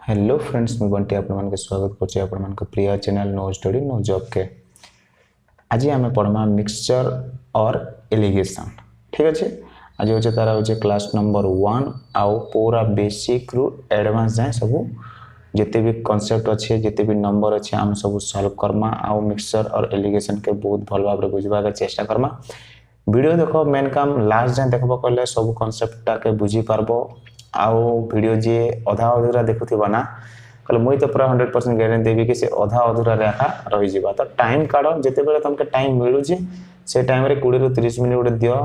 Hello friends मुझे बंटी आपन के स्वागत करछे आपन के प्रिय channel no study no job के। आज आम पढ़मा मिक्सचर और एलिगेशन। ठीक अच्छे आज हो तार हो क्लास नंबर 1 आउ पूरा बेसिक रु एडवांस जाए सब जिते भी कॉन्सेप्ट अच्छे जिते भी नंबर अच्छे आम सब सॉल्व करमा आउ मिक्सचर और एलिगेशन के बहुत भल भाव बुझा के चेष्टा करमा। वीडियो देखो मेन काम लास्ट जाए देखबो कहले सब कॉन्सेप्ट के बुझी पारबो। आउ वीडियो जे अधा अधूरा देखुथिबा ना कहले मुई तो पूरा 100% गारंटी देबी कि से अधा अधूरा रेखा रही जिबा। तो टाइम काढो जेते बेले तुमके टाइम मिलु जे से टाइम रे 20 रु 30 मिनिट उडे दियो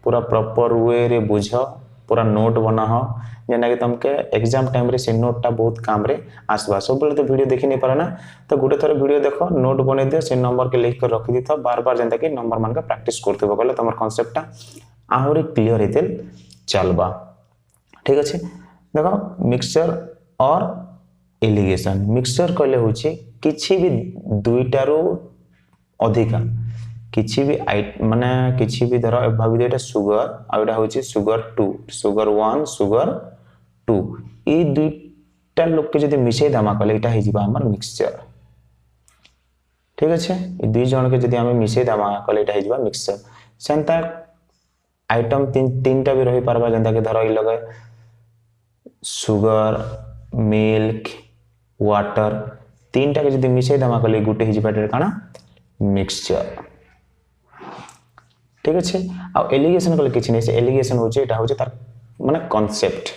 पूरा प्रॉपर वे रे बुझो पूरा नोट बनाओ जेना कि तुमके एग्जाम टाइम रे से नोट टा बहुत काम रे आसबा। सब बेले तो वीडियो देखि नहीं पारे ना तो गुटे थोर वीडियो देखो नोट बने दियो से नंबर के लिख कर रखि दिथो बार बार जेंता कि नंबर मान के प्रैक्टिस करथिबो कहले तमर कांसेप्ट टा आहुरी क्लियर हेते चलबा। ठीक अच्छे देखो मिक्सचर और एलिगेशन मिक्सचर कहले होची किछि भी दुईटारो अधिका किछि भी माने किछि भी धर भाबी देटा सुगर आ एटा होची सुगर 2 सुगर 1 सुगर 2 ई दुईटा लोग के जदी मिसै दामा कहले एटा हे जिबा हमर मिक्सचर। ठीक अच्छे ई दुई जण के जदी हमें मिसै दामा कहले एटा हे जिबा मिक्सचर। सेंता आइटम तीनटा भी रही पारबा जेंता के धर ई लगे सुगर मिल्क वाटर तीनटा के जदी मिसै दमा कले गुटे हिज पाटे काना मिक्सचर। ठीक अच्छे आ एलिगेशन कले किछ नै से एलिगेशन होचे एटा होचे तार माने कांसेप्ट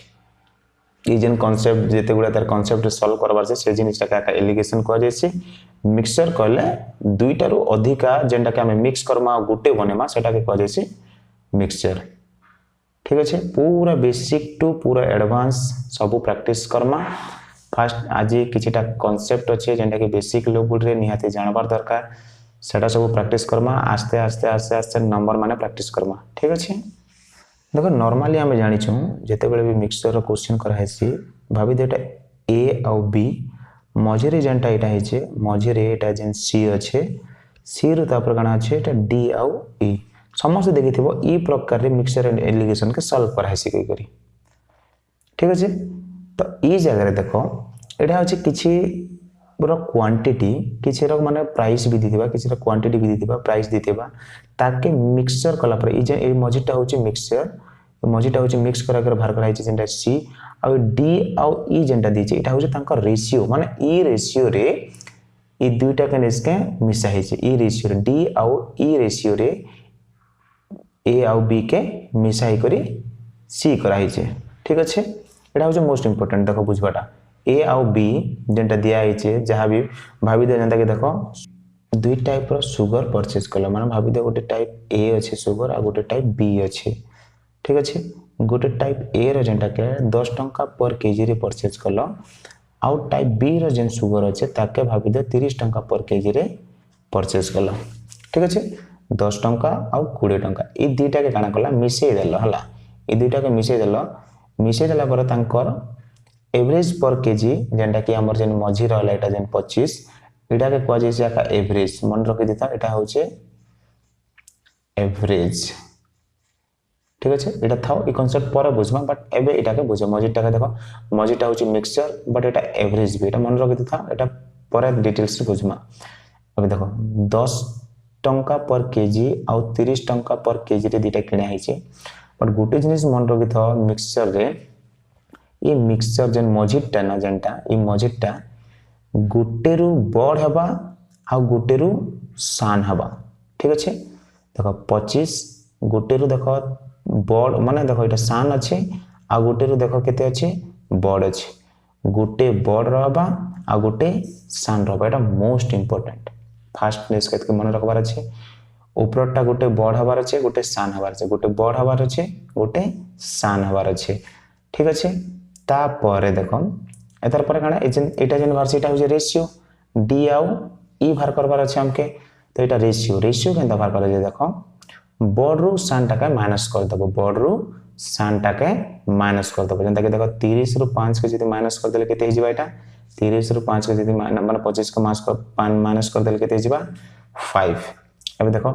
ई जेन कांसेप्ट जेते गुडा तार कांसेप्ट सॉल्व करबार से जिनिसटा का एलिगेशन कह जायछि। मिक्सचर कहले दुईटा रु अधिका जेंटा के हम मिक्स करमा गुटे बनेमा सेटा के कह जायछि मिक्सचर। ठीक अच्छे पूरा बेसिक टू पूरा एडवांस सब प्रैक्टिस करमा। फास्ट आज किछटा कांसेप्ट अच्छे जेंटा के बेसिक लेवल रे निहाते जानबार दरकार सेटा सब प्रैक्टिस करमा आस्ते आस्ते आस्ते आस्ते नंबर माने प्रैक्टिस करमा। ठीक अच्छे देखो नॉर्मली हम जानि छु जेते बेले भी मिक्सचर रो क्वेश्चन करा हैसी भाबी देटा ए और बी मझरे जेंटा एटा हेचे मझरे एटा जेन सी अच्छे सी रो तापर काना अच्छे एटा डी और ई समस्त देखिथिबो ई प्रकार रे मिक्सचर एंड एलिगेशन के सॉल्व करा हैसी कई करी। ठीक अछि तो ई जगह रे देखो एटा होची किछि रो क्वांटिटी किछि रो माने प्राइस भी दिथिबा किछि रो क्वांटिटी भी दिथिबा प्राइस दिथिबा ताके मिक्सचर कला पर ई जे ए मझिटा होची मिक्सचर मझिटा होची मिक्स करा कर बाहर करा हैची जेंटा सी और डी और ई जेंटा दिछि एटा होची तांका रेशियो माने ई रेशियो रे ई दुईटा के निसके मिसा हैची ई रेशियो रे डी और ई रेशियो रे ए आउ बी के मिसाई करी सी कराई छे। ठीक अच्छे एटा हो मोस्ट इंपोर्टेंट देखो बुझबाटा ए आउ बी जेंटा दिया है छे जहां भी भाबी दे जेंता के देखो दुई टाइप रो सुगर परचेज कलो माने भाबी दे गोटे टाइप ए अच्छे सुगर आ गोटे टाइप बी अच्छे। ठीक अच्छे गोटे टाइप ए रो जेंटा के 10 टंका पर केजी रे परचेज कलो आउ टाइप बी रो जेन सुगर अच्छे ताके भाबी दे 30 टंका पर केजी रे परचेज कलो। ठीक अच्छे 10 टंका आउ 20 टंका ई दुईटा के काना कला मिसै देलो हला ई दुईटा के मिसै देला पर तांकर एवरेज पर केजी जेंटा कि हमर जेन मझी रहला एटा जेन 25 एटा के कह जाय का एवरेज मन रखि दिता एटा होचे एवरेज। ठीक अछि एटा थाओ ई कांसेप्ट पर बुझमा बट एबे एटा के बुझो मझीटा के देखो मझीटा होचे मिक्सचर बट एटा एवरेज भी एटा मन रखि दिता एटा पर डिटेल्स बुझमा। अब देखो 10 टंका पर केजी आउ 30 टंका पर केजी रे दिटा किना हैचे बट गोटे जिनिस मन रखि था मिक्सचर रे ई मिक्सचर जेन मझिटा ना जेंटा ई मझिटा गोटे रु बड़ हबा आ गोटे रु सान हबा। ठीक अछि देखो 25 गोटे रु देखो बड़ माने देखो एटा सान अछि आ गोटे रु देखो केते अछि बड़ अछि गोटे बड़ रहबा आ गोटे सान रहबा एटा मोस्ट इंपोर्टेंट फास्ट नेस के मन रखबार अछि ऊपरटा गोटे बड़ हबार अछि गोटे सान हबार अछि गोटे बड़ हबार अछि गोटे सान हबार अछि। ठीक अछि ता परे देखो एतर पर काना एटा जेन भार्सिटा हो रेशियो डी आउ ई भार करबार अछि हमके तो एटा रेशियो केनता भार करे जे देखो बड़ रु सान टाका माइनस कर दबो बड़ रु सान टाका माइनस कर दबो जेंता के देखो 30 रु 5 के जदी माइनस कर देले केते हिजबा एटा 30 रु 5 के जदी माने 25 के माइनस कर देले केते हिजबा 5। अब देखो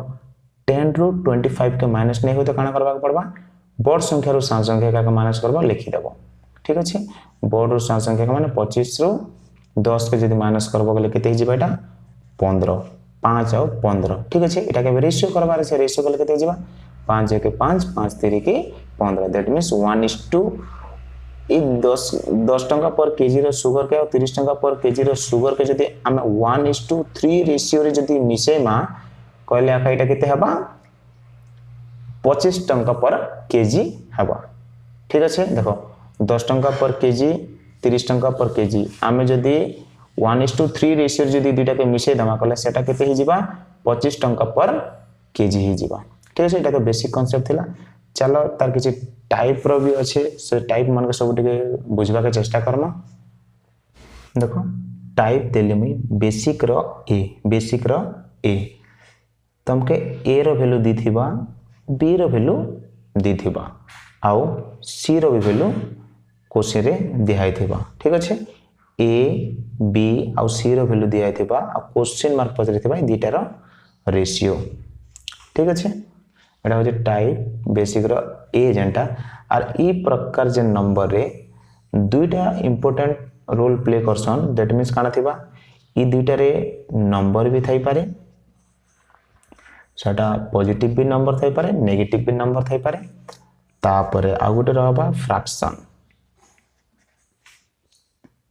10 रु 25 के माइनस नहीं हो तो काना करबा पड़बा बड़ संख्या रु सान संख्या का माइनस करबा लिखि देबो। ठीक अछि बड़ रु सान संख्या माने 25 रु 10 के जदी माइनस करबो गले केते हिजिबा एटा 15 5 और 15 ठीक अछि एटा के रेशियो करबार छै रेशियो गले केते हिजिबा 5 1 5 5 3 के 15 दैट मींस 1:2 इ 10 टंका पर केजी रो शुगर के और 30 टंका पर केजी रो शुगर के जदी हम 1:3 रेशियो रे जदी मिसेमा कहले आका एटा केते हबा 25 टंका पर केजी हबा ठीक अछि देखो 10 टंका पर केजी 30 टंका पर केजी आमे जदी 1:3 रेशियो जदी दुटा के मिसे दमा कहले सेटा केते हि जिबा 25 टंका पर केजी हि जिबा ठीक अछि एटा तो बेसिक कांसेप्ट थिला चलो तार किछि टाइप रो भी अछि से टाइप मन के सब टिके बुझबा के चेष्टा करम देखो टाइप देले मी बेसिक रो ए तमके ए रो वैल्यू दिथिबा बी रो वैल्यू दिथिबा आउ सी रो वैल्यू क्वेश्चन रे दिहाइथिबा ठीक अछि ए बी आउ सी रो वैल्यू दिहाइथिबा आ क्वेश्चन मार्क पचरिथिबा दुटा रो रेशियो ठीक अछि एटा हो टाइप बेसिक रो ए जेंटा और ई प्रकार जे नंबर रे दुईटा इंपोर्टेंट रोल प्ले करसन दैट मींस काना थिबा ई दुईटा रे नंबर भी थाई पारे सेटा पॉजिटिव भी नंबर थाई पारे नेगेटिव भी नंबर थाई पारे तापरे आ गुटे रहबा फ्रैक्शन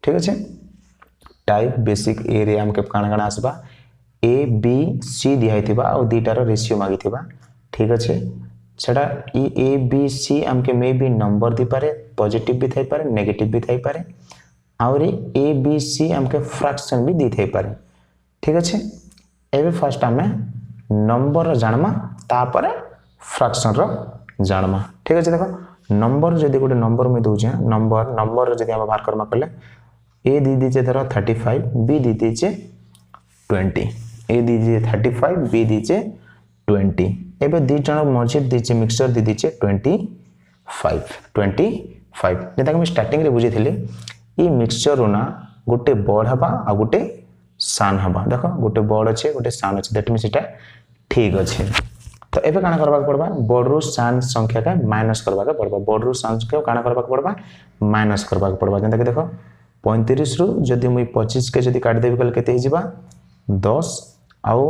ठीक अछि टाइप बेसिक ए रे हम के काना काना आसबा ए बी सी दिहाइथिबा और दुईटा रो रेशियो मागिथिबा ठीक अछि सेटा ए बी सी हमके मे भी नंबर दी पारे पॉजिटिव भी थाई पारे नेगेटिव भी थाई पारे और ए बी सी हमके फ्रैक्शन भी दी थाई पारे ठीक अछि एबे फर्स्ट हमें नंबर जानमा तापर फ्रैक्शन रो जानमा ठीक अछि देखो नंबर जदी गोटे नंबर में दउ छै नंबर जदी हम बाहर करमा करले ए दी दी छै धरो 35 बी दी दी छै 20 ए दी दी 35 बी दी छै 20 एबे दी जण मझे दी छै मिक्सचर दी दी छै 25 जेता हम स्टार्टिंग रे बुझी थिले ई मिक्सचर रोना गोटे बड़ हबा आ गोटे सान हबा देखो गोटे बड़ अछि गोटे सान अछि दैट मींस एटा ठीक अछि तो एबे काना करबा पड़बा बड़ रु सान संख्या का माइनस करबा के पड़बा बड़ रु सान संख्या काना करबा पड़बा माइनस करबा के पड़बा जेंता के देखो 35 रु जदी मुई 25 के जदी काट देबे कल केते हि जिबा 10 आउ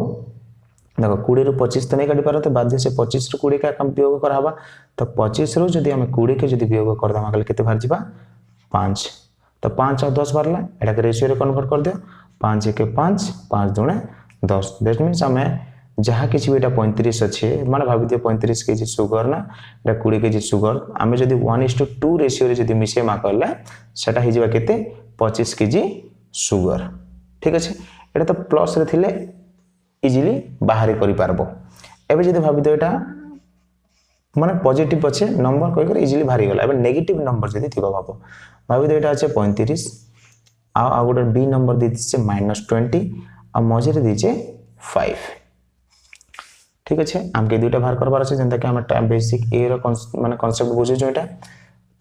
देखो 20 रु 25 तो नहीं काटी पारो तो बाध्य से 25 रु 20 का कम वियोग करहबा तो 25 रु जदी हम 20 के जदी वियोग कर दमा कल केते बाहर जिबा 5 तो 5 और 10 बारला एटा के रेशियो रे कन्वर्ट कर दियो 5 1 5 5 2 10 दैट मींस हमें जहा किछि बेटा 35 अछि माने भाबि दियो 35 केजी शुगर ना एटा 20 केजी शुगर हमें जदी 1:2 रेशियो रे जदी मिसे मा करले सेटा हि जिबा केते 25 केजी शुगर ठीक अछि एटा तो प्लस रे थिले इजीली बाहर करि पारबो एबे जदी भाबि दियो एटा माने पॉजिटिव अछि नंबर कहि कर इजीली बाहर गेला एबे नेगेटिव नंबर जदी थिबा भाबि दियो एटा अछि 35 आ गोटे बी नंबर दी छै -20 आ मझे रे दी छै 5 ठीक अछि हमके दुटा बाहर करबार अछि जेंता कि हम बेसिक ए रो माने कांसेप्ट बुझे जो एटा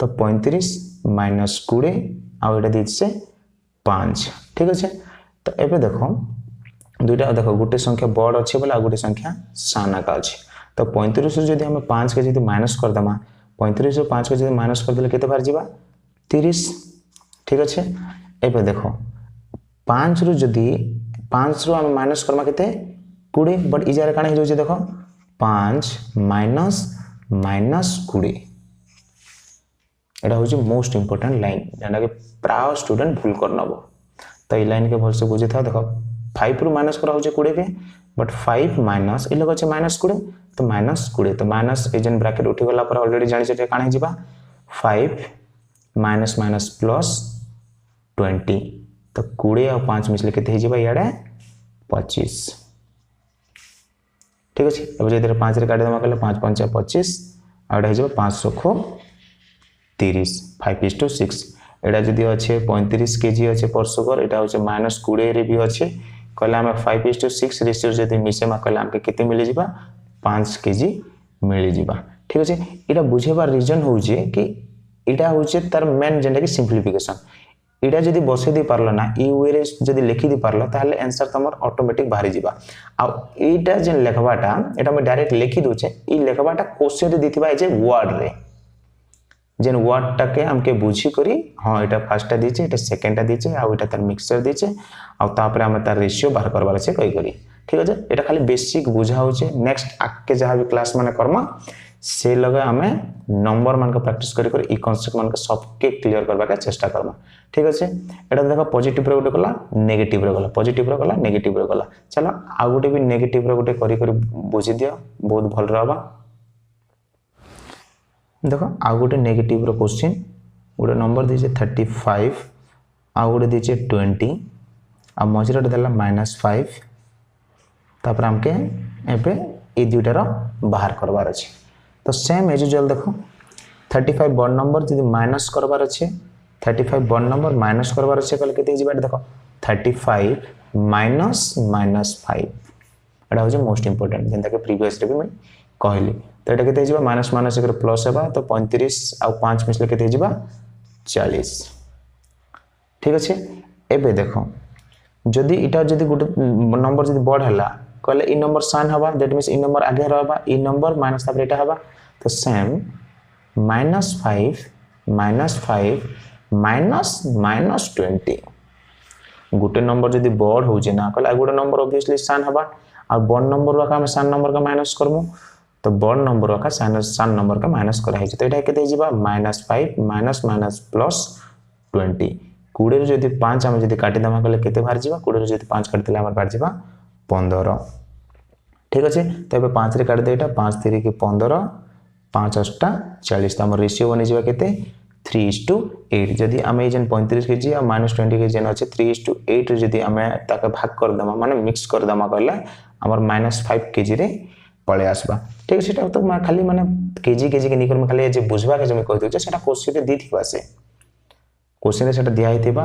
तो 35 -20 आ एटा दी छै 5 ठीक अछि तो एबे देखो दुटा देखो गोटे संख्या बड़ अछि बोला गोटे संख्या साना का अछि तो 35 से जदी हम 5 के जदी माइनस कर दमा 35 से 5 के जदी माइनस कर देले केते बार जिबा 30 ठीक अछि एबे देखो 5 रु जदी 5 रु हम माइनस करमा केते 20 बट इजा रे काना हे जो देखो 5 माइनस 20 एटा हो मोस्ट इंपोर्टेंट लाइन जेना कि प्राय स्टूडेंट भूल करनबो तो ई लाइन के भल से बुझे था देखो 5 रु माइनस करा हो 20 के बट 5 माइनस ए लोग अछि -20 तो -20 तो माइनस एजन ब्रैकेट उठी गला पर ऑलरेडी जानि छै काना हे जिबा 5 माइनस माइनस प्लस 20 तो 20 और 5 मिसले केते हे जिबा याडे 25 ठीक अछि अब जे 5 रे काटे दमा कले 5 5 25 आडे हे जिबा 500 को 30 5:6 एटा जदी अछि 35 केजी अछि पर शुगर एटा होचे -20 रे भी अछि कहला हम 5:6 रेशियो जदी मिसे मा कहला हमके केते मिले जिबा 5 केजी मिले जिबा ठीक अछि एटा बुझेबार रीजन होउचे कि एटा होचे तार मेन जेंटा कि सिंपलीफिकेशन एटा जदी बसे दी पारला ना ई वे रे जदी लिखि दी पारला ताले आंसर तमर ऑटोमेटिक बाहरी जिबा आ एटा जेन लेखबाटा एटा मैं डायरेक्ट लिखि दोचे ई लेखबाटा क्वेश्चन रे दिथिबा ए जे वर्ड रे जेन वर्ड टाके हमके बुझी करी हाँ एटा फर्स्टटा दीचे एटा सेकेंडटा दीचे आ एटा तार मिक्सचर दीचे आ तापर हम तार रेशियो बाहर करबार छे कई करी ठीक अछि एटा खाली बेसिक बुझा होचे नेक्स्ट आके जहाँ भी क्लास माने करमा से लगे हमें नंबर मान के प्रैक्टिस करी कर ई कांसेप्ट मान के सबके क्लियर करबा के चेष्टा करबा ठीक अछि एटा देखो पॉजिटिव रे गोटे गला नेगेटिव रे गला पॉजिटिव रे गला नेगेटिव रे गला चलो आ गोटे भी नेगेटिव रे गोटे करी करी बुझी दियो बहुत भल रहबा देखो आ गोटे नेगेटिव रो क्वेश्चन गोटे नंबर दीजे 35 आ गोटे दीजे 20 आ मझिरे देला -5 तापर हमके एबे ए दुइटा रो बाहर करबार अछि तो सेम एज यूजुअल देखो 35 बड़ नंबर जदि माइनस करबार अछि 35 बड़ नंबर माइनस करबार अछि कल केते जिबा देखो 35 -5 एटा हो जे मोस्ट इंपोर्टेंट जेंता के प्रीवियस रे भी मैं कहली तो एटा केते जिबा माइनस माइनस एकर प्लस हेबा तो 35 आ 5 मिसले केते जिबा 40 ठीक अछि एबे देखो जदि इटा जदि गुटे नंबर जदि बड़ हला कहले ई नंबर सान हवा दैट मींस ई नंबर आगे रहबा ई नंबर माइनस तापर एटा हवा तो सेम -5 -20 गुटे नंबर जदि बड़ हो जे ना कहले गुटे नंबर ऑब्वियसली सान हवा आ बड़ नंबर रखा हम सान नंबर का माइनस करमु तो बड़ नंबर रखा सान नंबर का माइनस करा है तो एटा केते जिबा -5 माइनस प्लस 20 20 रे जदि 5 हम जदि काटि दमा कहले केते बाहर जिबा 20 रे जदि 5 काटि देले हमर बाहर जिबा 15 ठीक अछि तो एबे 5 रे काट दे एटा 5 3 के 15 5 8 40 त हमर रेशियो बनि जिबा केते 3:8 जदि हमें जन 35 के जी आ -20 के जन अछि 3:8 रे जदि हमें ताके भाग कर दमा माने मिक्स कर दमा कहले हमर -5 केजी रे पळे आसबा ठीक अछि सेटा तो खाली माने केजी के निकर में खाली जे बुझबा के जे मैं कहै दउ सेटा क्वेश्चन रे दी थिबा से क्वेश्चन रे सेटा दिया हिथिबा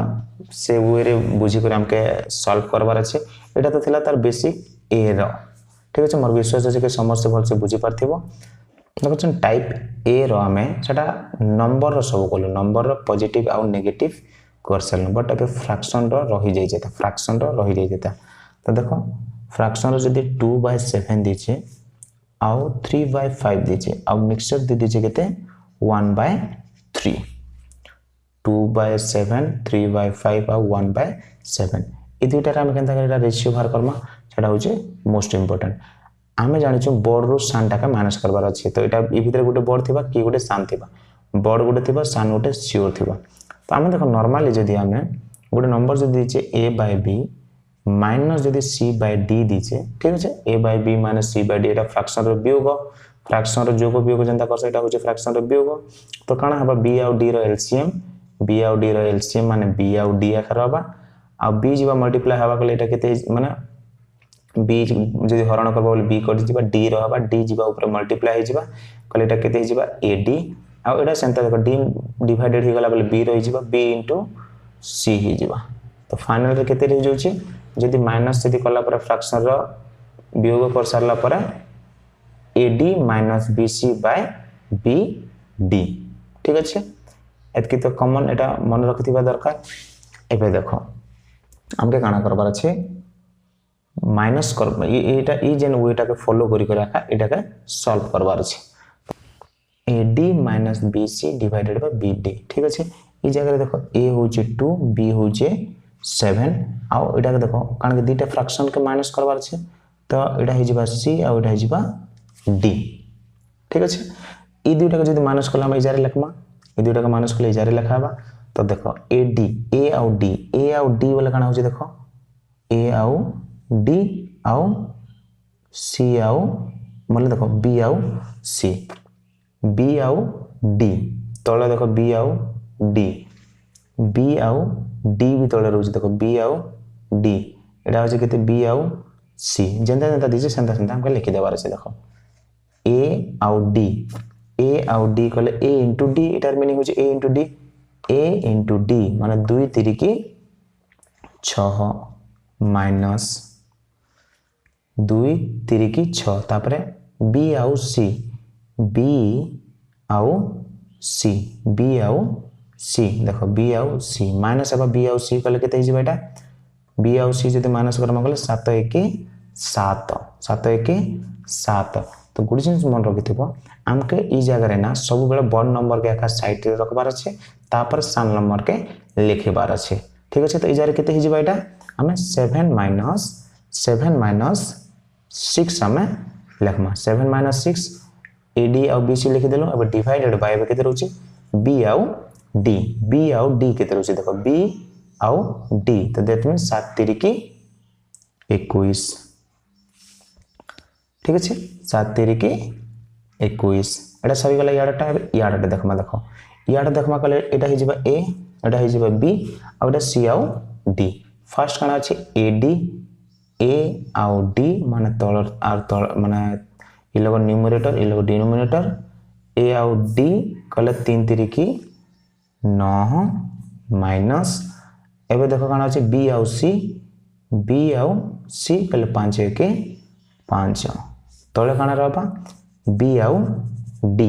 से वे रे बुझी कर हमके सॉल्व करबार अछि एटा तो थिला तार बेसिक ए रो ठीक अछि मोर विश्वास अछि कि समस्त भल से बुझी पारथिबो देखो टाइप ए रो हमें सेटा नंबर रो सब कोलो नंबर रो पॉजिटिव आ नेगेटिव करसल बट अब फ्रैक्शन रो रही जाय जेता फ्रैक्शन रो रही जाय जेता तो देखो फ्रैक्शन रो जदी 2/7 दिचे आ 3/5 दिचे आ मिक्सचर दे दिचे केते 1/3 2/7 3/5 आ 1/7 ए दुइटा हम केनता करेला रेशियो बाहर करमा सेटा होचे मोस्ट इंपोर्टेंट आमे जानि छु बड़ रो सान टाका माइनस करबार अछि तो एटा ई भीतर गुटे बड़ थिबा की गुटे सान थिबा बड़ गुटे थिबा सान गुटे सियोर थिबा तो आमे देखो नॉर्मली जदी आमे गुटे नंबर जदी दिचे a/b माइनस जदी c/d दिचे ठीक अछि a/b - c/d एटा फ्रैक्शन रो वियोग जनता कर सेटा होचे फ्रैक्शन रो वियोग तो काना हबा b आ d रो एलसीएम माने b आ d आखर हबा आ b जीवा मल्टीप्लाई हबा कले एटा केते माने b जदी हरण करबा बोले b कट जीवा d रो हबा d जीवा ऊपर मल्टीप्लाई हे जीवा कले एटा केते जीवा ad आ एटा सेंता देखो d डिवाइडेड हे गला बोले b रो जीवा b * c हे जीवा तो फाइनल रे केते रे जोची जदी माइनस जदी कला पर फ्रैक्शन रो वियोग कर सारला पर ad - bc/bd ठीक अछि एतकी तो कॉमन एटा मन रखथिबा दरकार एबे देखो हमके काना करबार अछि माइनस कर एटा ई जेन वेटा के फॉलो करी कर आका एटा के सॉल्व करबार अछि ad - bc divided by bd ठीक अछि ई जगह रे देखो a होचे 2 b होचे 7 आ एटा के देखो कान के दीटा फ्रैक्शन के माइनस करबार अछि तो एटा हे जिबा c आ एटा हे जिबा d ठीक अछि ई दुइटा के जदी माइनस कला हम इजारे लिखमा ए दुइटा का माइनस कले जारे लिखाबा तो देखो ad a आउ d वाला काना हो जे देखो a आउ d आउ c आउ मतलब देखो b आउ c b आउ d तळे देखो b आउ d भी तळे रहउछ देखो b आउ d एटा हो जे केते b आउ c जेंता जेंता दिजे सेंता सेंता हमके लिखि देबार छै देखो a आउ d कहले a into d एटार मीनिंग होचे a into d माने 2 3 की 6 माइनस 2 3 की 6 तापरे b आउ c देखो b आउ c माइनस अब b आउ c कहले केते हिजबा एटा b आउ c जदि माइनस करमा कहले 7 1 7 तो तो गोटे जिनिस मन रखिथिबो आमके ई जगह रे ना सब बेले बड़ नंबर के एका साइड रे रखबार अछि तापर सान नंबर के लिखिबार अछि ठीक अछि तो ई जगह केते हि जिबा एटा हमें 7 माइनस 6 हमें लिखमा 7 माइनस 6 AD और BC लिखि देलो अब डिवाइडेड बाय केते रहउची B आउ D केते रहउची देखो B आउ D तो दैट मीन 7 3 की 21 ठीक अछि 7 3 की 21 एटा सही गला याडटा देखमा कले एटा हि जिबा A एटा हि जिबा B और एटा C आउ D फर्स्ट काना अछि AD A आउ D माने तळ माने इ लोग न्यूमरेटर इ लोग डिनोमिनेटर A आउ D कले 3 3 की 9 माइनस एबे देखो काना अछि B आउ C कले 5 के 5 तळे काना रहबा B आउ D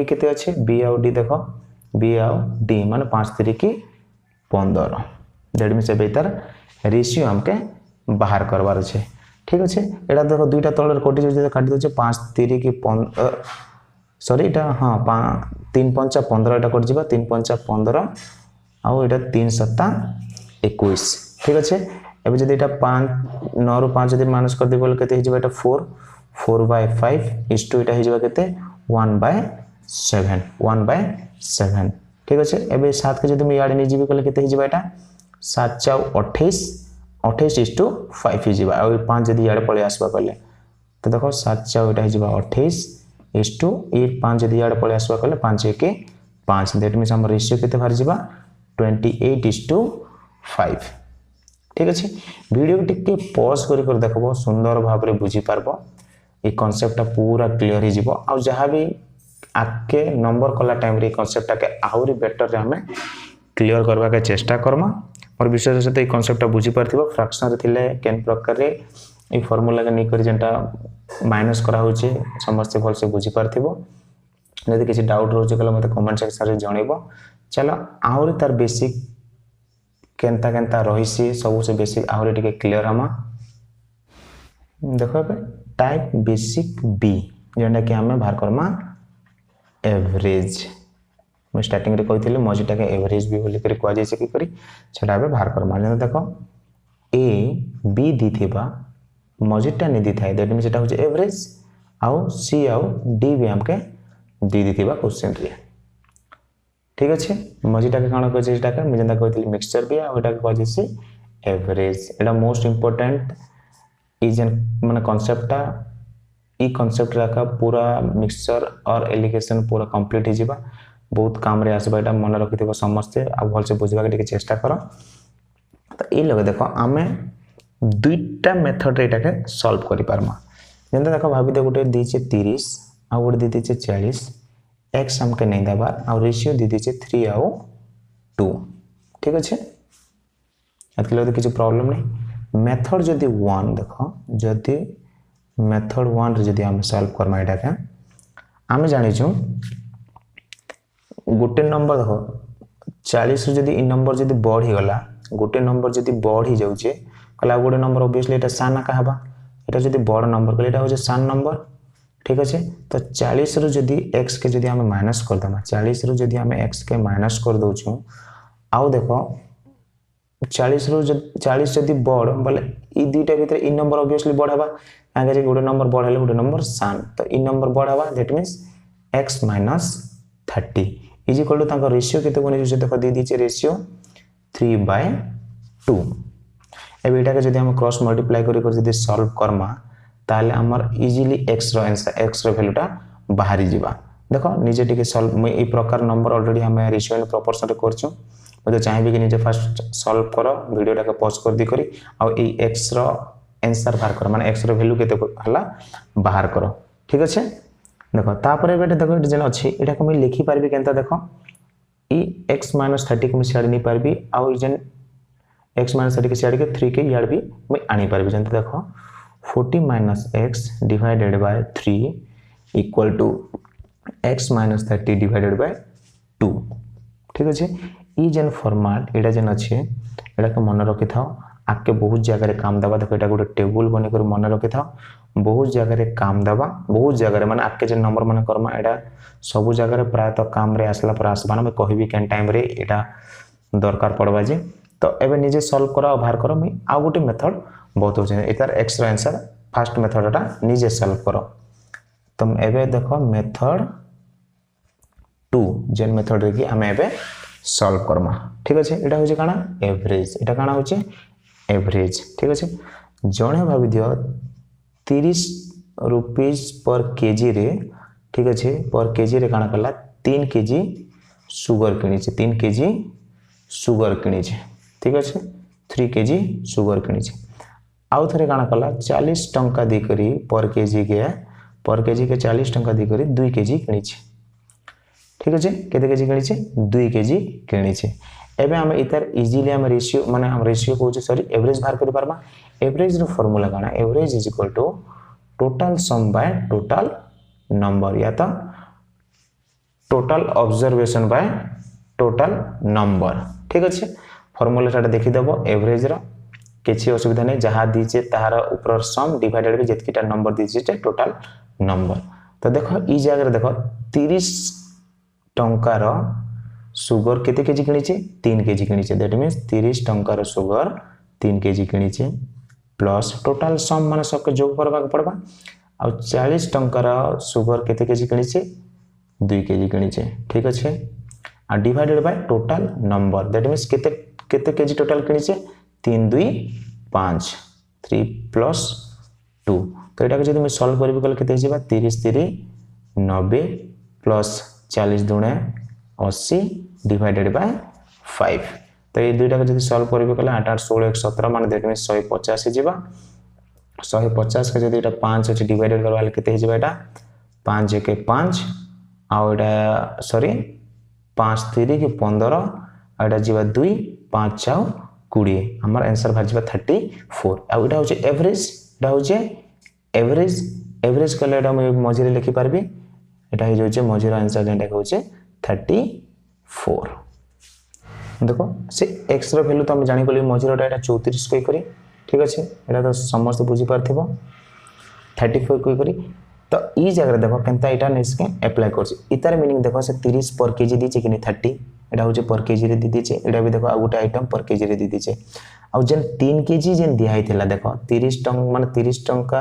केते अछि B आउ D देखो B आउ D माने 5 3 की 15 दैट मींस एबे तार रेशियो हमके बाहर करबार अछि ठीक अछि एटा देखो दुईटा तळर कोटी जे काटी दोचे 5 3 की 15 सॉरी एटा हां 3 5 15 एटा कट जिबा 3 5 15 आउ एटा 3 7 21 ठीक अछि एबे जदी एटा 5 9 रु 5 जदी माइनस कर देबो केते हि जिबा एटा 4/5 इस टू एटा हि जिबा केते 1/7 ठीक अछि एबे 7 के जदी हम याड नि जिबी कले केते हि जिबा एटा 7 4 28 इस टू 5 हि जिबा और 5 जदी याड पळे आसबा कले तो देखो 7 4 एटा हि जिबा 28 इस टू 5 जदी याड पळे आसबा कले 5 के 5 दैट मींस हमर रेशियो केते बाहर जिबा 28 इस टू 5 ठीक अछि वीडियो टिके पॉज कर देखबो सुंदर भाव रे बुझी पारबो ए कांसेप्ट पूरा क्लियर हि जिवो आ जहां भी आके नंबर कला टाइम रे कांसेप्ट के आउरी बेटर रे हमें क्लियर करबा के चेष्टा करमा और विशेष से ए कांसेप्ट बुझी पारथिबो फ्रैक्शन रे थिले केन प्रकार रे ए फार्मूला के नै करी जेंटा माइनस करा होचे समस्त भल से बुझी पारथिबो यदि किसी डाउट रहउचे कला मते कमेंट सेक्शन रे जणेबो चलो आउरी तार बेसिक केनता रहिसी सब से बेसिक आउरी टिके क्लियर हमा देखो पे टाइप बेसिक बी जेंटा कि हमें बाहर करमा एवरेज मैं स्टार्टिंग रे कहिथिले मजीटा के एवरेज भी बोली करी कोआ जैसे की करी छडा बे बाहर करमा जेना देखो ए बी दिथिबा मजीटा ने दिथाय दैट मींस एटा होचे एवरेज आउ सी आउ डी भी हमके दी दिथिबा क्वेश्चन रे ठीक अछि मजीटा के काना कहै छै एटा के मैं जेंता कहिथिले मिक्सचर भी आ एटा के कहै छै average Etah most important is माने कांसेप्टटा ई कांसेप्ट रखा पूरा मिक्सचर और एलिगेशन पूरा कंप्लीट हि जिबा बहुत काम रे आसबा एटा मन रखिथिबो समस्ते आ भल से बुझबा के चेष्टा करो तो ई लगे देखो आमे दुईटा मेथड रे एटा के सॉल्व करि पारमा जेंता देखो भाबी दे गुटे दी छै 30 आ गुटे दी छै 40 x हमके नहीं देबा आ रेशियो दी छै 3 आउ 2 ठीक अछि एतके लगे किछ प्रॉब्लम नहीं मेथड जदी 1 देखो जदी मेथड 1 रे जदी हम सॉल्व करमा एटा के हम जानि छु गुटे नंबर देखो 40 रे जदी इ नंबर जदी बढ़ी गला गुटे नंबर जदी बढ़ी जाउ छे कला गुटे नंबर ऑब्वियसली एटा साना का हबा एटा जदी बड़ नंबर कले एटा हो जे सान नंबर ठीक अछि तो 40 रो जदी x के जदी हम माइनस कर दमा 40 रो जदी हम x के माइनस कर दउ छु आउ देखो 40 रो 40 जदी बड़ बोले ई दुईटा भीतर इ नंबर ऑब्वियसली बड़ हबा आगे जे गुटे नंबर बड़ हले गुटे नंबर सान तो इ नंबर बड़ हबा that means x - 30 is equal to ताको रेशियो केते बने जे देखो दे दी छै रेशियो 3/2 एबे एटा के जदी हम क्रॉस मल्टीप्लाई करी जदी सॉल्व करमा ताले हमर इजीली x रो आंसर x रो वैल्यूटा बाहरी जिबा देखो निजे टिके सॉल्व मैं ए प्रकार नंबर ऑलरेडी हम रेशियो एंड प्रोपोर्शन रे करछु मते चाहिबे कि निजे फर्स्ट सॉल्व करो वीडियोटा के पॉज कर दी करी आ ए x रो आंसर बाहर करो माने x रो वैल्यू केते हला बाहर करो ठीक अछि देखो तापर एबे देखो जन अछि एटा को मैं लिखि पारबी केनता देखो ई x - 30 को मैं छाडी नहीं पारबी आ जन x - 30 के छाडी के 3 के याड भी मैं आनी पारबी जन देखो 40 - x divided by 3 equal to x - 30 divided by 2 ठीक अछि ई जन फॉर्मेट एटा जन अछि एटा के मन रखि थाओ आके बहुत जगह काम दबा देखो, गोटे टेबुल बन कर मन रखि था, बहुत जगह काम दबा, बहुत जगह माने आके जे नंबर मन करमा एटा सब जगह प्रायतः काम रे आसला पर आसबा ना, मैं कहबी केन टाइम रे एटा दरकार पड़वा जे। तो एबे निजे सॉल्व करा बाहर करो, मैं आ गोटे मेथड बहुत हो एतार एक्स्ट्रा आंसर फर्स्ट मेथड एटा निजे सॉल्व करो। तुम एबे देखो मेथड 2 जेन मेथड रे कि हम एबे सॉल्व करमा, ठीक अछि। एटा होचे काना एवरेज, एटा काना होचे एवरेज, ठीक अछि। जणे भाबी दियो 30 रुपीस पर केजी रे, ठीक अछि, पर केजी रे काना कला 3 केजी सुगर किनी छे, 3 केजी सुगर किनी छे, ठीक अछि, 3 केजी सुगर किनी छे। आउ थरे काना कला 40 टंका दे करी पर केजी के 40 टंका दे करी 2 केजी किनी छे, ठीक अछि। केते केजी किनी छे 2 केजी किनी छे। एबे हम इतर इजीली हम रेशियो माने हम रेशियो को सॉरी एवरेज बाहर कर परबा। एवरेज रो फार्मूला काना, average is equal to total sum by total number या तो total observation by total number, ठीक अछि। फार्मूला टा देखि देबो एवरेज रो किछि असुविधा नै, जहा दीचे तार ऊपर सम डिवाइडेड बाय जेतकीटा नंबर दीचे टोटल नंबर। तो देखो ई जगह रे देखो 30 टंका रो सुगर केते केजी किनी छे 3 केजी किनी छे, दैट मींस 30 टंका रो सुगर 3 केजी किनी छे प्लस टोटल सम माने सब के जोग करबा पड़बा। आ 40 टंका रो सुगर केते केजी किनी छे 2 केजी किनी छे, ठीक अछि। आ divided by total number, that means केते केते केजी टोटल किनी छे 3 2 5 3 प्लस 2। तो एटा के जदि मैं सॉल्व करबी कल केते हिजेबा 30 3 90 प्लस 40 दुणे 80 डिवाइडेड बाय 5। तो ये दुईटा के जदि सॉल्व करबी कल 8 8 16 1 17 माने दैट मींस 150 हिजेबा। 150 के जदि एटा 5 अछि डिवाइडेड करबा केते हिजेबा, एटा 5 1 5 आ एटा सॉरी 5 3 के 15 आ एटा जीवा 2 5 6 20, हमर आंसर भार जीवा 34। आ एटा होचे एवरेज, एटा होचे एवरेज, एवरेज कले एटा मैं मझिरे लिखि पारबी, एटा हे होचे मझिरा आंसर जेटा होचे 34। देखो से x रो वैल्यू तो हम जानि गली मझिराटा एटा 34 कई करी, ठीक अछि। एटा तो समस्त बुझी पारथिबो 34 कई करी। तो ई जगह देखो केनता एटा नेसके अप्लाई करछि, इतार मीनिंग देखो से 30 पर केजी दिचे कि 30, एटा होचे पर केजी रे दी दिचे। एटा भी देखो आ गोटे आइटम पर केजी रे दी दिचे। आ जेन 3 केजी जेन दिया हितला देखो 30 टंका माने 30 टंका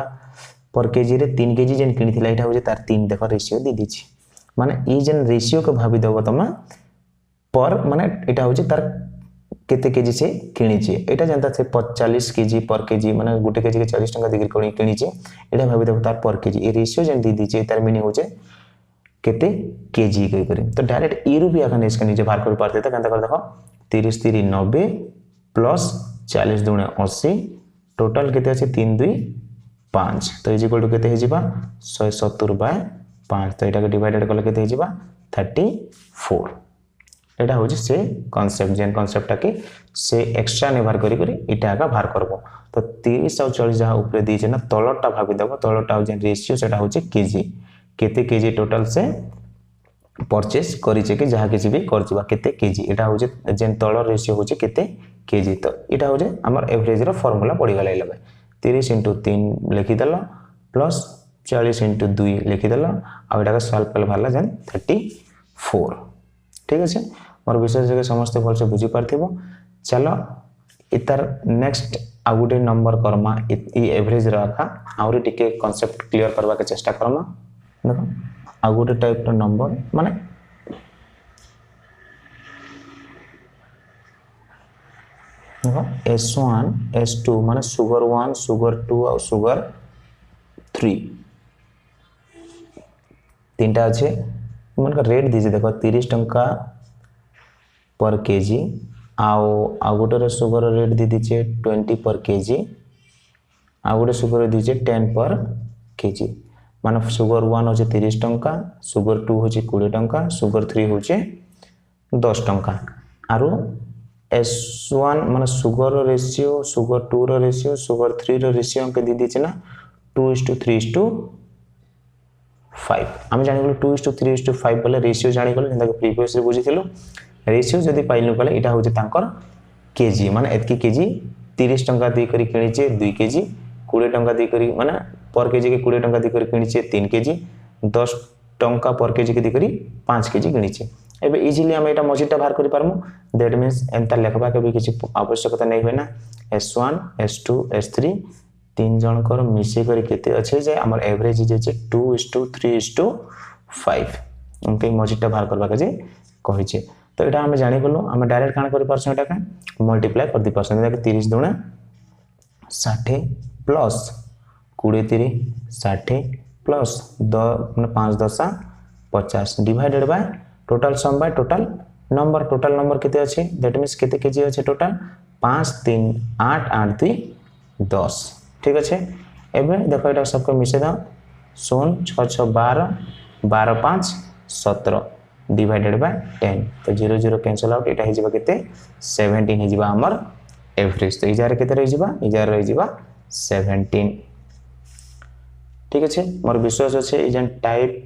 पर केजी रे 3 केजी जेन किनी थिला, एटा होचे तार 3 देखो रेशियो दी दिचे। माने ई जेन रेशियो के भाबी देबो तमा पर माने एटा होचे तार केते केजी से किनी छे, एटा जनता से 40 केजी पर केजी माने गोटे केजी के 40 टंका देकर कोनी किनी छे, एटा भाबी देबो तार पर केजी। ए रेशियो जेन दी दिचे तार मीनिंग होचे केते केजी कई करी। तो डायरेक्ट ई रू भी अखन इसके नीचे बाहर कर पारते त केनता कर देखो 30 3 90 प्लस 40 दुणे 80 टोटल केते अछि 3 2 5। तो इज इक्वल टू केते हिजिबा 170 बाय 5। तो एटा के डिवाइडेड करले केते हिजिबा 34। एटा होची से कांसेप्ट, जेन कांसेप्ट के से एक्स्ट्रा ने बाहर करी करी इटा का बाहर करबो। तो 30 और 40 जहां ऊपर दी छै ना तलटा भाबी देबो, तलटा जेन रेशियो सेटा होची केजी, केते केजी टोटल से परचेस करी छै कि जहां किछि भी करछबा केते केजी, एटा होची जेन तलर रेशियो होची केते केजी। तो एटा होची हमर एवरेज रो फार्मूला पड़ी गले लगे 30 * 3 लिखि देलो प्लस 40 * 2 लिखि देलो आ एटा का सॉल्व कल भाला जेन 34, ठीक अछि। मोर विशेष के समस्त भल से बुझी पारथिबो। चलो इतर नेक्स्ट आ गुटे नंबर करमा ई एवरेज रखा आउरी टिके कांसेप्ट क्लियर करबा के चेष्टा करमा। देखो आ गुटे टाइप रो नंबर माने देखो S1 S2 माने सुगर 1 सुगर 2 और सुगर 3 तीनटा আছে। मन का रेट दीजिए देखो 30 टंका पर केजी आ गोटे सुगर रेट दी दीजिए 20 पर केजी आ गोटे सुगर दीजिए 10 पर केजी। माने सुगर 1 होचे 30 टंका, सुगर 2 होचे 20 टंका, सुगर 3 होचे 10 टंका। आरो S1 माने sugar ratio, sugar 2 row ratio, sugar 3 row ratio के दी दीजिए ना 2:3:5। हम जानि गेलो 2:3:5 बोले रेशियो जानि गेलो जेंदा के प्रीवियस रे बुझी थिलो। रेशियो जदी पाइलु कले एटा होचे तांकर केजी माने एतकी केजी 30 टंका दी करी किणीचे 2 केजी 20 टंका दी करी माने पर केजी के 20 टंका दी करी किणीचे 3 केजी 10 टंका पर केजी के दी करी 5 केजी किणीचे एबे इजीली हम एटा मजीटा बाहर करि पारमु दैट मींस एंता लेखबा के भी किछि आवश्यकता नै होय ना S1 S2 S3 तीन जन कर मिसे करी केते अछि जे हमर एवरेज जे 2:3:5 उनके मजीटा बाहर करबा के जे कहि छै तो एटा हम जानि गलो हम डायरेक्ट कान करि परछ एटा का मल्टीप्लाई कर दी परछ देख 30 दुना 60 plus 20 3 60 plus 5 10 50 divided by total sum by total number केते अछि दैट मींस केते केजी अछि टोटल 5 3 8 8 2 10 ठीक अछि एबे देखो एटा सबको मिसे दा 16 6 6 12 12 5 17 डिवाइडेड बाय 10 तो 0 0 कैंसिल आउट एटा हे जिबा केते 17 हे जिबा हमर एवरेज तो इजार केते रहि जिबा इजार रहि जिबा 17 ठीक अछि मोर विश्वास अछि इजन टाइप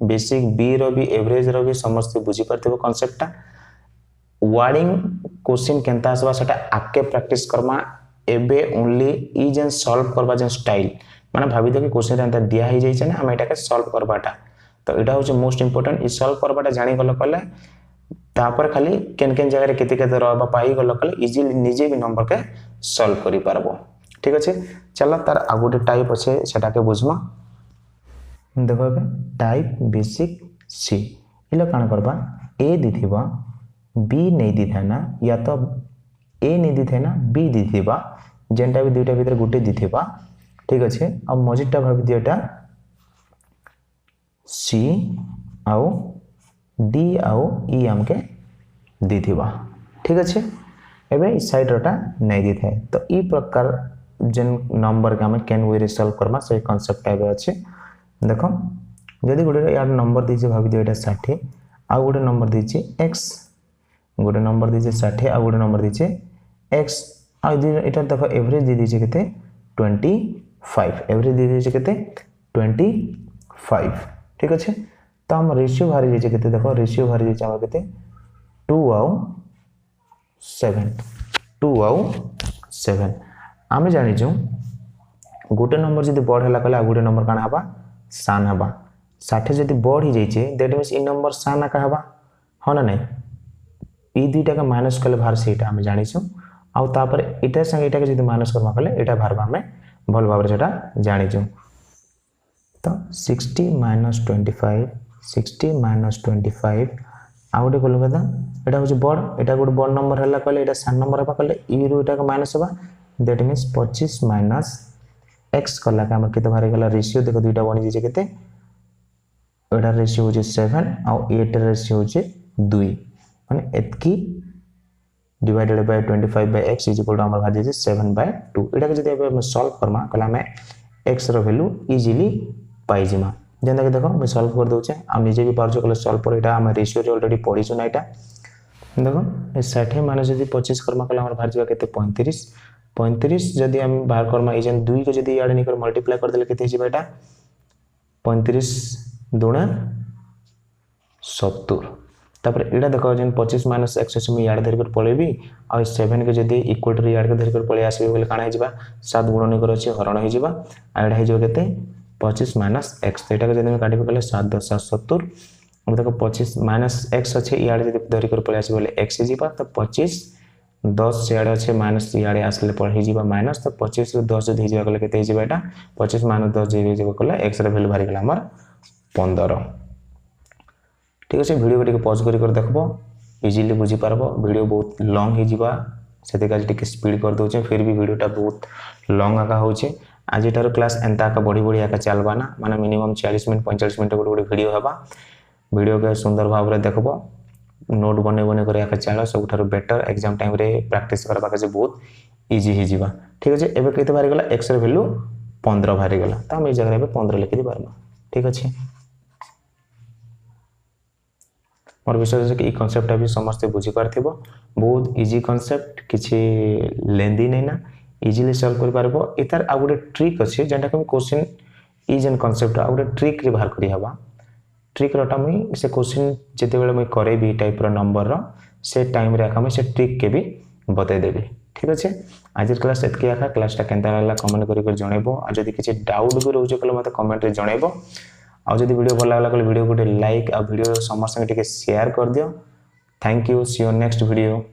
बेसिक बी रो भी एवरेज रो भी समस्त बुझी परतेबो कांसेप्टटा वर्डिंग क्वेश्चन केनता आसबा सेटा आके प्रैक्टिस करमा एबे ओनली इजन सॉल्व करबा जन स्टाइल माने भाबी दे कि क्वेश्चन एंता दिया हे जाय छै ना हम एटा के सॉल्व करबाटा तो एटा होचे मोस्ट इंपोर्टेंट इ सॉल्व करबाटा जानि गलो कले तापर खाली केन केन जगह रे केते केते रहबा पाई गलो कले इजीली निजे भी नंबर के सॉल्व करि पारबो ठीक अछि चला तार आगोटे टाइप अछि सेटा के बुझमा देखो बे टाइप बेसिक सी इलो कान करबा ए दिथिबा बी नै दिथाना या तो ए नै दिथाना बी दिथिबा जेंटा भी दुइटा भीतर गुटे दिथिबा ठीक अछि अब मजिटा भाबी दियटा सी आउ डी आउ ई हमके दिथिबा ठीक अछि एबे इस साइड रटा नै दिथाय तो ई प्रकार जन नंबर के हम कैन वे सॉल्व करबा से कांसेप्ट आबे अछि देखो यदि गोटे यार नंबर दीजिए भाभी दिए 60 आ गोटे नंबर दीजिए x गोटे नंबर दीजिए 60 आ गोटे नंबर दीजिए x आ एटा देखो एवरेज दे दीजिए केते 25 एवरेज दे दीजिए केते 25 ठीक अछि तो हम रेशियो भारी दीजिए केते देखो रेशियो भारी दीजिए हम केते 2 आउ 7 आमे जानि छु गोटे नंबर जदी बड़ हला कले आ गोटे नंबर काना हबा सान हबा 60 जदी बड़ ही जाई छे दैट मींस इ नंबर सान का हबा हो ना नै ई दुईटा का माइनस कले भार सेटा हम जानि छु आ तापर एटा संग एटा के जदी माइनस करबा कले एटा भारबा हमें भल भाबरे सेटा जानि छु तो 60 - 25 60 - 25 आ गोटे कोलो कदा एटा होचे बड़ एटा गोटे बड़ नंबर हला कले एटा सान नंबर हबा कले ई दुईटा का माइनस हबा दैट मींस 25 - x कला का हमर केते भारे गला रेशियो देखो दुईटा बनि जे केते एटा रेशियो होचे 7 आ एटा रेशियो होचे 2 माने एतकी divided by 25/x is equal to हमर भाजे 7/2 एटा के जदि हम सॉल्व करमा कला में x रो वैल्यू इजीली पाई जिमा जेंदा के देखो मैं सॉल्व कर दोचे आ निजे भी पारजो कले सॉल्व पर एटा हम रेशियो रे ऑलरेडी पढी छु ना एटा देखो 60 माने जदि 25 करमा कला हमर भाजबा केते 35 जदि हम बाहर करमा इजन 2 के जदि याड निकर मल्टीप्लाई कर देले केते हिजबा एटा 35 दुना 70 तापर एटा देखो जन 25 - x से मैं याड धर कर पळेबी आ 7 के जदि इक्वल टू याड के धर कर पळे आसीबे बोले काना हिजबा 7 गुणन कर अछि हरण हिजबा आ एटा हिजो केते 25 - x एटा के जदि मैं काटिबे कले 7 10 70 अब देखो 25 - x अछि याड जदि धर कर पळे आसी बोले x हिजबा तो 25 10 से याड अछि माइनस याडे आसले पळ हिजबा माइनस तो 25 रे 10 जदि हिजबा कले केते हिजबा एटा 25 - 10 जदि हिजबा कले x रे वैल्यू भारी गेला हमर 15 ठीक अछि वीडियो को पॉज कर देखबो इजीली बुझी पारबो वीडियो बहुत लॉन्ग हे जिबा सेते का टिके स्पीड कर दोचे फिर भी वीडियोटा बहुत लॉन्ग आका होचे आज एटार क्लास एंता का बड़ी बड़ी आका चलबा ना माने मिनिमम 40 मिनट 45 मिनट गोटे वीडियो हबा वीडियो के सुंदर भाव रे देखबो नोट बने करे आका चलो सबठार बेटर एग्जाम टाइम रे प्रैक्टिस करबा के बहुत इजी हे जिबा ठीक अछि एबे केते बारी गेला x रे वैल्यू 15 बारी गेला त हम ए जगह रे 15 लिखि दी पारबा ठीक अछि मोर विश्वास है कि ई कांसेप्ट भी समस्त बुझी पारथिबो बहुत इजी कांसेप्ट किछि लेंदी नै ना इजीली सॉल्व कर पारबो इतार आ गुटे ट्रिक अछि जेंटा कि क्वेश्चन ई जेन कांसेप्ट आ गुटे ट्रिक रे बाहर करी हबा ट्रिक रटा मुई से क्वेश्चन जेते बेले मुई करे बी टाइप रो नंबर रो से टाइम रे आका से ट्रिक के भी बतईदेवी ठीक अच्छे आज क्लास एतकी आखा क्लासटा केनता लागला कमेंट कर जनइबो आ जदी किसी डाउट भी रोचे कले मते कमेंट रे जनइबो आ जदी वीडियो भल लागला कले वीडियो को लाइक आ वीडियो समस्त संगे शेयर कर दियो thank you see you next video.